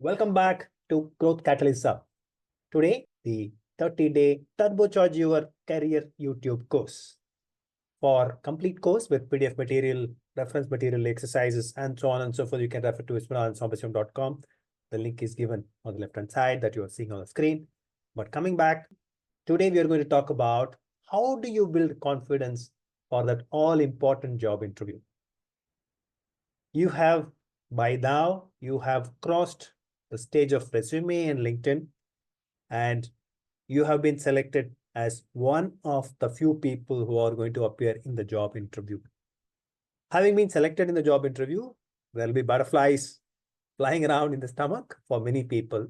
Welcome back to Growth Catalyst Hub. Today, the 30-day Turbocharge Your Career YouTube course. For complete course with PDF material, reference material, exercises, and so on and so forth, you can refer to Visvanathan.Sambasivam.com. The link is given on the left-hand side that you are seeing on the screen. But coming back, today we are going to talk about how do you build confidence for that all-important job interview. By now, you have crossed the stage of resume and LinkedIn, and you have been selected as one of the few people who are going to appear in the job interview. Having been selected in the job interview, there'll be butterflies flying around in the stomach for many people.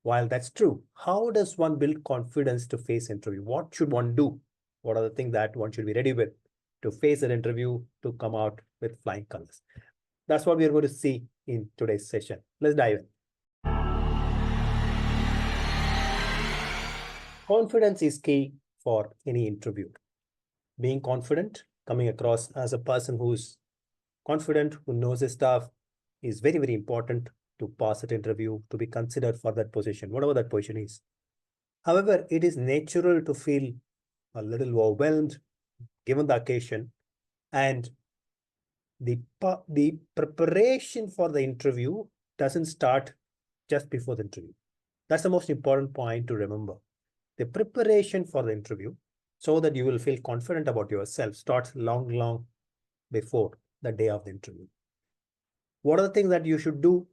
While that's true, how does one build confidence to face interview? What should one do? What are the things that one should be ready with to face an interview, to come out with flying colors? That's what we are going to see in today's session. Let's dive in. Confidence is key for any interview. Being confident, coming across as a person who's confident, who knows his stuff, is very, very important to pass that interview, to be considered for that position, whatever that position is. However, it is natural to feel a little overwhelmed given the occasion, and the preparation for the interview doesn't start just before the interview. That's the most important point to remember. The preparation for the interview, so that you will feel confident about yourself, starts long before the day of the interview. What are the things that you should do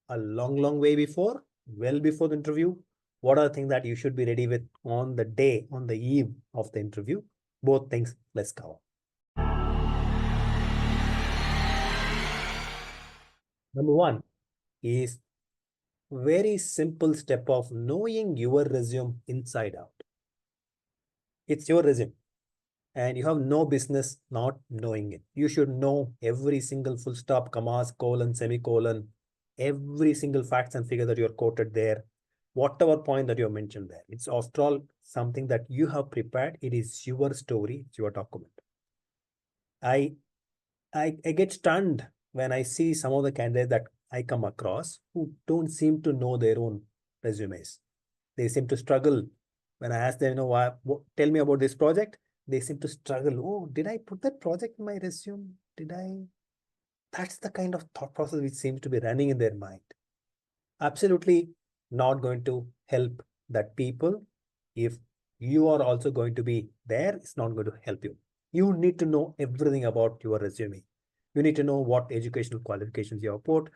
a long way before, well before the interview? What are the things that you should be ready with on the day, on the eve of the interview? Both things, let's cover. Number one is very simple step of knowing your resume inside out. It's your resume, and you have no business not knowing it. You should know every single full stop, commas, colon, semicolon, every single facts and figure that you're quoted there, whatever point that you're mentioned there. It's after all something that you have prepared. It is your story, it's your document. I get stunned when I see some of the candidates that I come across who don't seem to know their own resumes. They seem to struggle. When I ask them, tell me about this project, they seem to struggle. Oh, did I put that project in my resume? That's the kind of thought process which seems to be running in their mind. Absolutely not going to help that people. If you are also going to be there, it's not going to help you. You need to know everything about your resume. You need to know what educational qualifications you have put,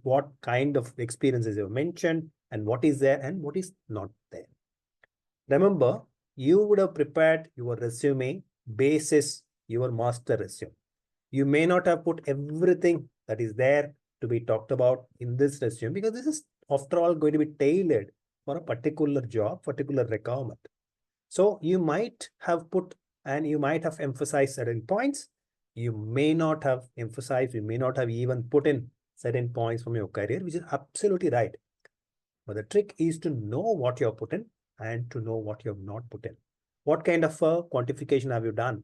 what kind of experiences you have mentioned, and what is there and what is not there. Remember, you would have prepared your resume basis your master resume. You may not have put everything that is there to be talked about in this resume, because this is, after all, going to be tailored for a particular job, particular requirement. So you might have put and you might have emphasized certain points. You may not have emphasized, you may not have even put in certain points from your career, which is absolutely right. But the trick is to know what you have put in and to know what you have not put in. What kind of a quantification have you done?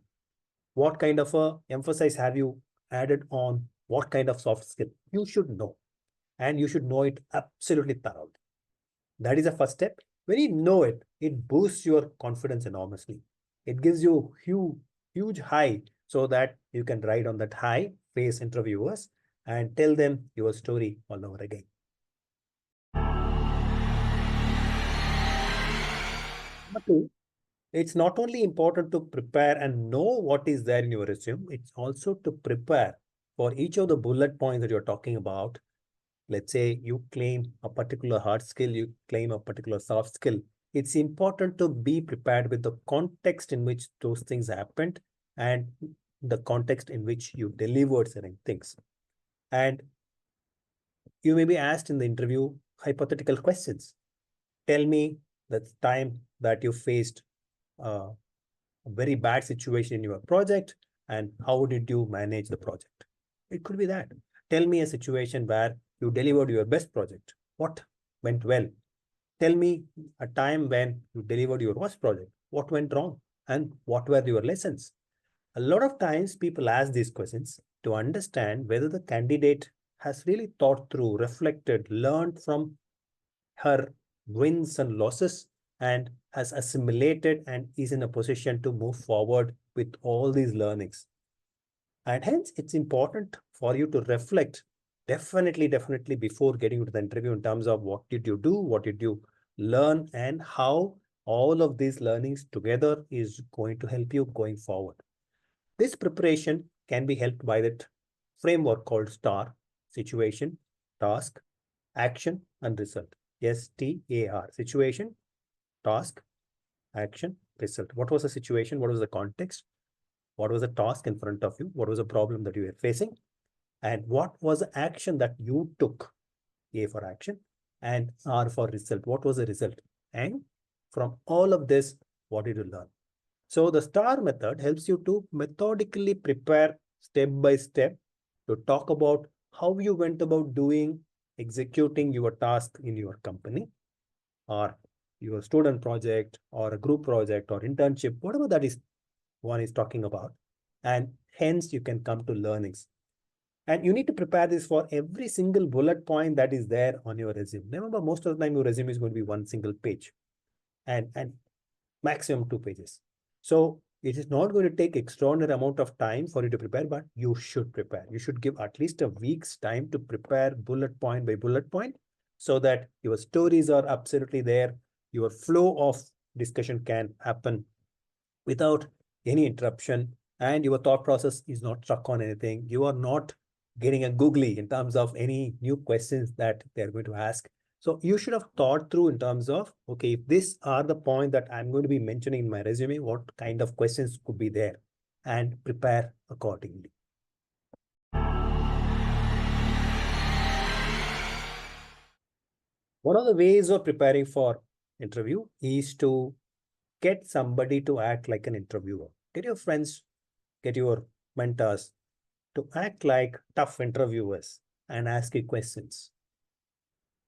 What kind of a emphasis have you added on what kind of soft skill? You should know, and you should know it absolutely thoroughly. That is the first step. When you know it, it boosts your confidence enormously. It gives you huge high, so that you can ride on that high, face interviewers, and tell them your story all over again. Number two, it's not only important to prepare and know what is there in your resume, it's also to prepare for each of the bullet points that you're talking about. Let's say you claim a particular hard skill, you claim a particular soft skill. It's important to be prepared with the context in which those things happened and the context in which you delivered certain things. And you may be asked in the interview hypothetical questions. Tell me the time that you faced a very bad situation in your project and how did you manage the project? It could be that. Tell me a situation where you delivered your best project. What went well? Tell me a time when you delivered your worst project. What went wrong? And what were your lessons? A lot of times people ask these questions to understand whether the candidate has really thought through, reflected, learned from her wins and losses, and has assimilated and is in a position to move forward with all these learnings. And hence, it's important for you to reflect definitely before getting into the interview in terms of what did you do, what did you learn, and how all of these learnings together is going to help you going forward. This preparation can be helped by that framework called STAR: situation, task, action, and result. STAR: situation, task, action, result. What was the situation? What was the context? What was the task in front of you? What was the problem that you were facing? And what was the action that you took? A for action and R for result. What was the result? And from all of this, what did you learn? So the STAR method helps you to methodically prepare step by step to talk about how you went about doing, executing your task in your company or your student project or a group project or internship, whatever that is one is talking about. And hence you can come to learnings. And you need to prepare this for every single bullet point that is there on your resume. Remember, most of the time your resume is going to be one single page and maximum 2 pages. So it is not going to take extraordinary amount of time for you to prepare, but you should prepare. You should give at least a week's time to prepare bullet point by bullet point so that your stories are absolutely there. Your flow of discussion can happen without any interruption, and your thought process is not stuck on anything. You are not getting a googly in terms of any new questions that they're going to ask. So you should have thought through in terms of, okay, if these are the point that I'm going to be mentioning in my resume, what kind of questions could be there, and prepare accordingly. One of the ways of preparing for interview is to get somebody to act like an interviewer. Get your friends, get your mentors to act like tough interviewers and ask you questions.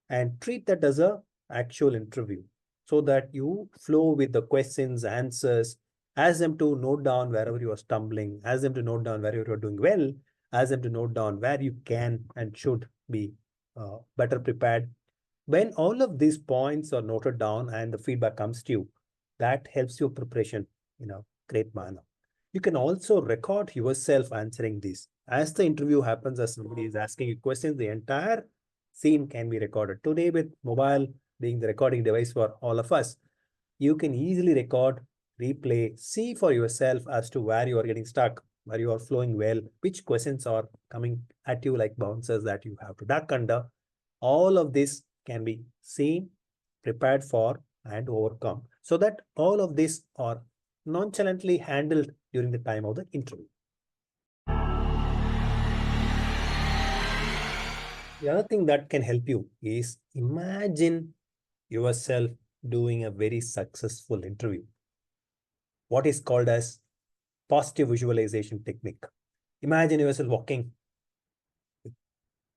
And treat that as a actual interview so that you flow with the questions, answers, ask them to note down wherever you are stumbling, ask them to note down wherever you are doing well, ask them to note down where you can and should be better prepared. When all of these points are noted down and the feedback comes to you, that helps your preparation in a great manner. You can also record yourself answering these. As the interview happens, as somebody is asking you questions, the entire scene can be recorded. Today, with mobile being the recording device for all of us, you can easily record, replay, see for yourself as to where you are getting stuck, where you are flowing well, which questions are coming at you like bouncers that you have to duck under. All of this can be seen, prepared for, and overcome so that all of this are nonchalantly handled during the time of the interview. The other thing that can help you is imagine yourself doing a very successful interview. What is called as positive visualization technique. Imagine yourself walking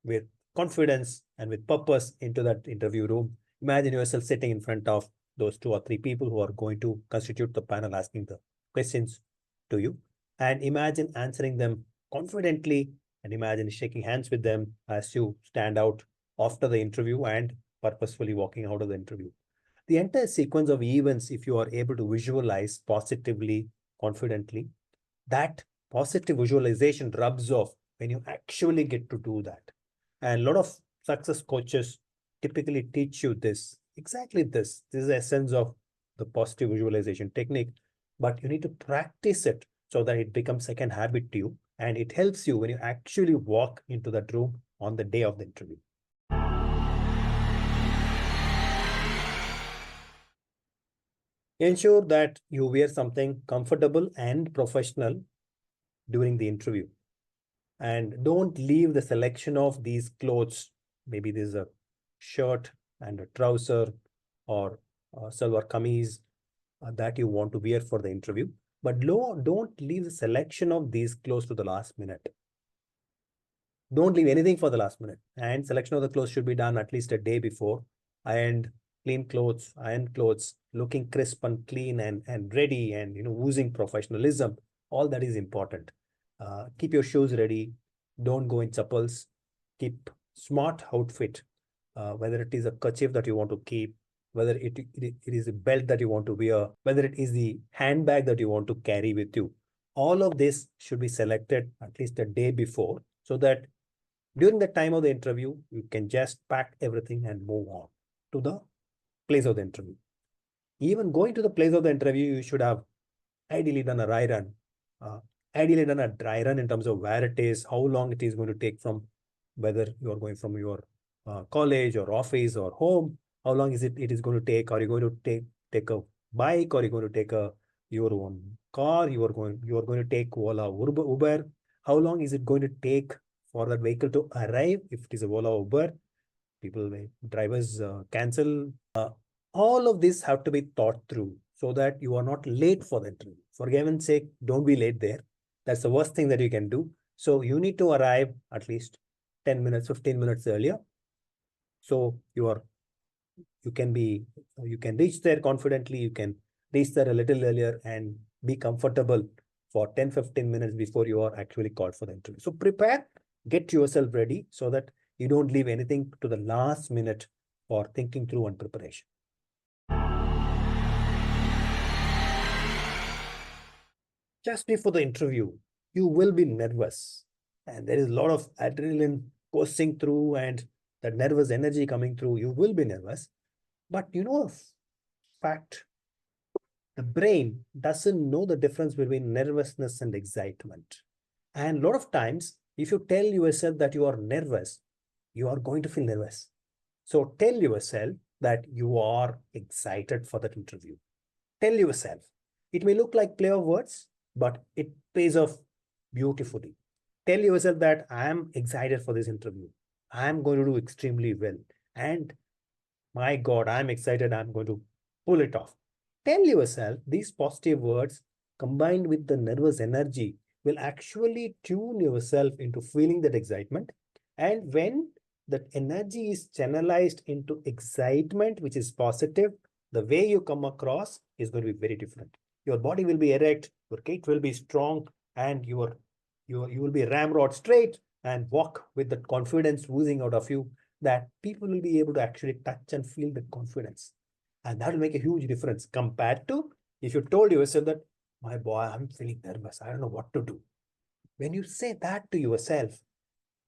with confidence and with purpose into that interview room. Imagine yourself sitting in front of those 2 or 3 people who are going to constitute the panel asking the questions to you. And imagine answering them confidently, and imagine shaking hands with them as you stand out after the interview and purposefully walking out of the interview. The entire sequence of events, if you are able to visualize positively, confidently, that positive visualization rubs off when you actually get to do that. And a lot of success coaches typically teach you this, exactly this. This is the essence of the positive visualization technique, but you need to practice it so that it becomes second habit to you. And it helps you when you actually walk into that room on the day of the interview. Ensure that you wear something comfortable and professional during the interview. And don't leave the selection of these clothes. Maybe there's a shirt and a trouser or a salwar kameez that you want to wear for the interview. But don't leave the selection of these clothes to the last minute. Don't leave anything for the last minute. And selection of the clothes should be done at least a day before. And clean clothes, iron clothes, looking crisp and clean and ready and oozing professionalism. All that is important. Keep your shoes ready. Don't go in chappals. keep smart outfit, whether it is a kerchief that you want to keep, whether it is a belt that you want to wear, whether it is the handbag that you want to carry with you. All of this should be selected at least a day before, so that during the time of the interview, you can just pack everything and move on to the place of the interview. Even going to the place of the interview, you should have ideally done a dry run. Ideally done a dry run in terms of where it is, how long it is going to take from whether you are going from your college or office or home, how long is it is going to take? Are you going to take a bike, or are you going to take your own car? You are going to take Ola, Uber. How long is it going to take for that vehicle to arrive? If it is a Ola, Uber, drivers cancel. All of this have to be thought through so that you are not late for the interview. For heaven's sake, don't be late there. That's the worst thing that you can do. So you need to arrive at least 10 minutes, 15 minutes earlier. So you can reach there confidently. You can reach there a little earlier and be comfortable for 10, 15 minutes before you are actually called for the interview. So prepare, get yourself ready so that you don't leave anything to the last minute for thinking through and preparation. Just before the interview, you will be nervous, and there is a lot of adrenaline coursing through and that nervous energy coming through. You will be nervous, but you know a fact, the brain doesn't know the difference between nervousness and excitement. And a lot of times, if you tell yourself that you are nervous, you are going to feel nervous. So tell yourself that you are excited for that interview. Tell yourself. It may look like play of words, but it pays off beautifully. Tell yourself that I am excited for this interview. I am going to do extremely well. And my God, I'm excited. I'm going to pull it off. Tell yourself these positive words combined with the nervous energy will actually tune yourself into feeling that excitement. And when that energy is channelized into excitement, which is positive, the way you come across is going to be very different. Your body will be erect, your gait will be strong, and you will be ramrod straight and walk with the confidence oozing out of you, that people will be able to actually touch and feel the confidence. And that will make a huge difference compared to if you told yourself that, my boy, I'm feeling nervous, I don't know what to do. When you say that to yourself,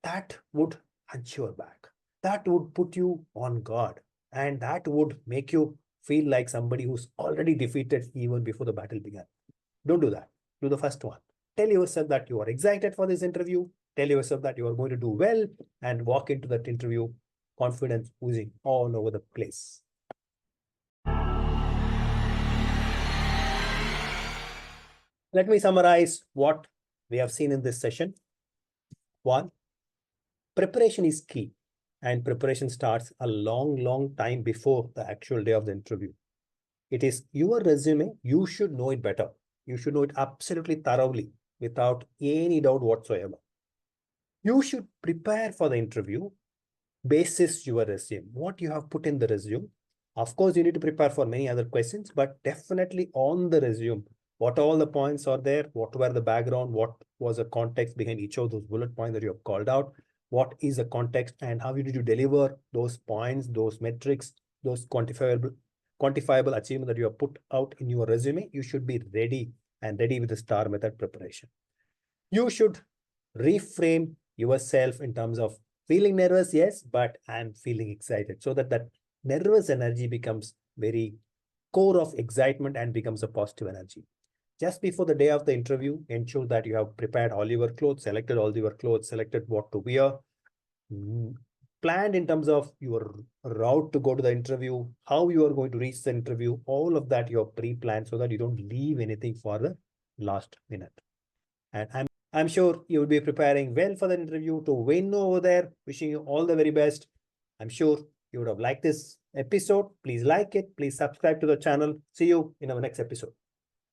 that would hunch your back. That would put you on guard. And that would make you feel like somebody who's already defeated even before the battle began. Don't do that. Do the first one. Tell yourself that you are excited for this interview. Tell yourself that you are going to do well, and walk into that interview confidence oozing all over the place. Let me summarize what we have seen in this session. 1, preparation is key, and preparation starts a long time before the actual day of the interview. It is your resume. You should know it better. You should know it absolutely thoroughly without any doubt whatsoever. You should prepare for the interview basis your resume, what you have put in the resume. Of course, you need to prepare for many other questions, but definitely on the resume, what all the points are there, what were the background, what was the context behind each of those bullet points that you have called out, what is the context, and how did you deliver those points, those metrics, those quantifiable achievement that you have put out in your resume. You should be ready with the STAR method preparation. You should reframe yourself in terms of feeling nervous, yes, but I'm feeling excited, so that nervous energy becomes very core of excitement and becomes a positive energy. Just before the day of the interview, ensure that you have prepared all your clothes, selected all your clothes, selected what to wear, planned in terms of your route to go to the interview, how you are going to reach the interview. All of that you have pre-planned so that you don't leave anything for the last minute. And I'm sure you will be preparing well for the interview to win over there. Wishing you all the very best. I'm sure you would have liked this episode. Please like it. Please subscribe to the channel. See you in our next episode.